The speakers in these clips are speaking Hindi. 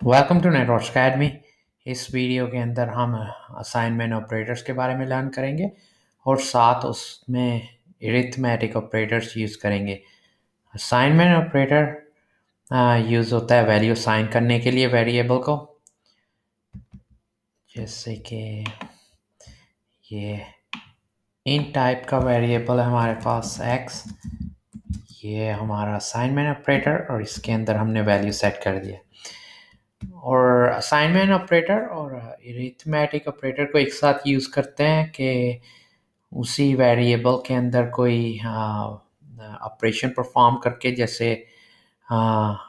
Welcome to network academy. इस वीडियो के अंदर हम असाइनमेंट ऑपरेटर्स के बारे में लर्न करेंगे और साथ उसमें अरिथमेटिक ऑपरेटर्स यूज़ करेंगे। असाइनमेंट ऑपरेटर यूज़ होता है वैल्यू असाइन करने के लिए वेरिएबल को, जैसे कि ये इन टाइप का वेरिएबल है हमारे पास x। ये हमारा असाइनमेंट ऑपरेटर और इसके अंदर हमने वैल्यू सेट कर दिया। और असाइनमेंट ऑपरेटर और अरिथमेटिक ऑपरेटर को एक साथ यूज़ करते हैं कि उसी वेरिएबल के अंदर कोई ऑपरेशन परफॉर्म करके, जैसे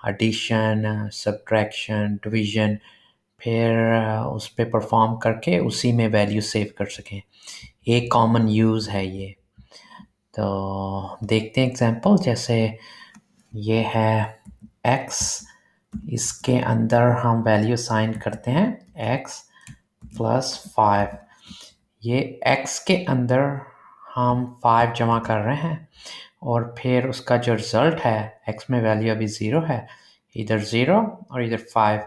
एडिशन, सब्ट्रैक्शन, डिवीजन, फिर उस पर परफॉर्म करके उसी में वैल्यू सेव कर सकें। एक कॉमन यूज़ है ये। तो देखते हैं एग्जांपल। जैसे ये है x, इसके अंदर हम वैल्यू साइन करते हैं x प्लस 5। ये x के अंदर हम 5 जमा कर रहे हैं और फिर उसका जो रिज़ल्ट है, x में वैल्यू अभी 0 है, इधर 0 और इधर 5,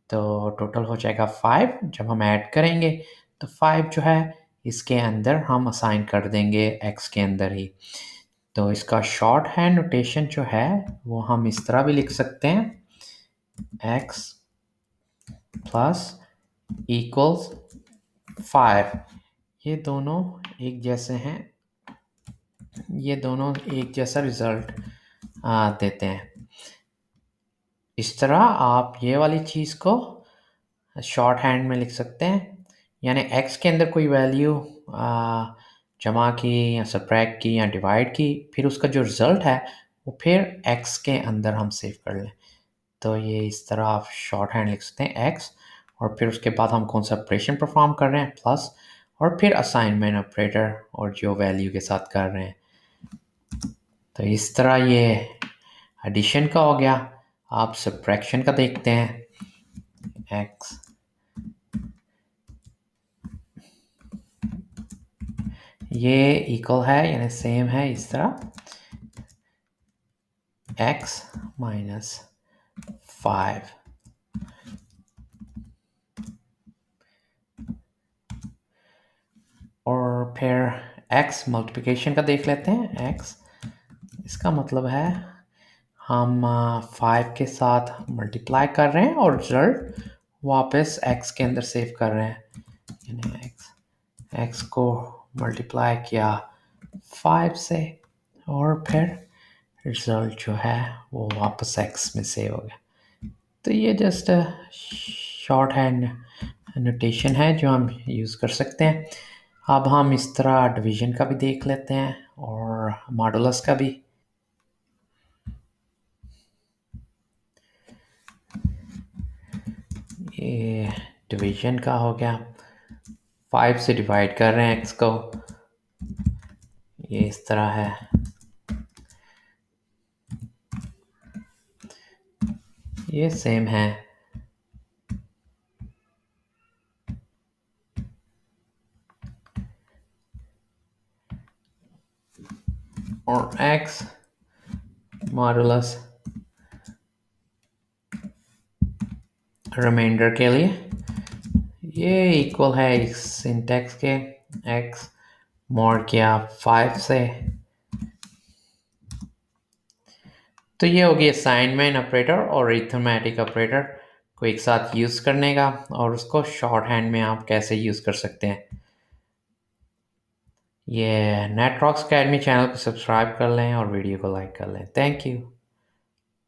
तो टोटल हो जाएगा 5। जब हम ऐड करेंगे तो 5 जो है इसके अंदर हम असाइन कर देंगे x के अंदर ही। तो इसका शॉर्ट हैंड नोटेशन जो है वो हम इस तरह भी लिख सकते हैं, x प्लस इक्वल्स 5। ये दोनों एक जैसे हैं, ये दोनों एक जैसा रिज़ल्ट देते हैं। इस तरह आप ये वाली चीज़ को शॉर्ट हैंड में लिख सकते हैं, यानी x के अंदर कोई वैल्यू जमा की या सब्ट्रैक्ट की या डिवाइड की, फिर उसका जो रिज़ल्ट है वो फिर x के अंदर हम सेव कर लें। तो ये इस तरह आप शॉर्ट हैंड लिख सकते हैं x, और फिर उसके बाद हम कौन सा ऑपरेशन परफॉर्म कर रहे हैं प्लस, और फिर असाइनमेंट ऑपरेटर और जो वैल्यू के साथ कर रहे हैं। तो इस तरह ये एडिशन का हो गया। आप सब्ट्रैक्शन का देखते हैं, x ये इक्वल है यानी सेम है इस तरह, x माइनस 5। और फिर x मल्टीप्लिकेशन का देख लेते हैं। x इसका मतलब है हम 5 के साथ मल्टीप्लाई कर रहे हैं और रिजल्ट वापस x के अंदर सेव कर रहे हैं, यानी x को मल्टीप्लाई किया 5 से और फिर रिजल्ट जो है वो वापस x में सेव हो गया। तो ये जस्ट शॉर्ट हैंड नोटेशन है जो हम यूज़ कर सकते हैं। अब हम इस तरह डिवीजन का भी देख लेते हैं और मॉडुलस का भी। ये डिवीजन का हो गया, 5 से डिवाइड कर रहे हैं x को, ये इस तरह है। ये सेम है। और x मॉडुलस रिमाइंडर के लिए ये इक्वल है इस सिंटैक्स के, x मॉड किया 5 से। तो ये होगी असाइनमेंट ऑपरेटर और अरिथमेटिक ऑपरेटर को एक साथ यूज़ करने का, और उसको शॉर्ट हैंड में आप कैसे यूज़ कर सकते हैं। ये नेटवर्क अकेडमी चैनल को सब्सक्राइब कर लें और वीडियो को लाइक कर लें। Thank you.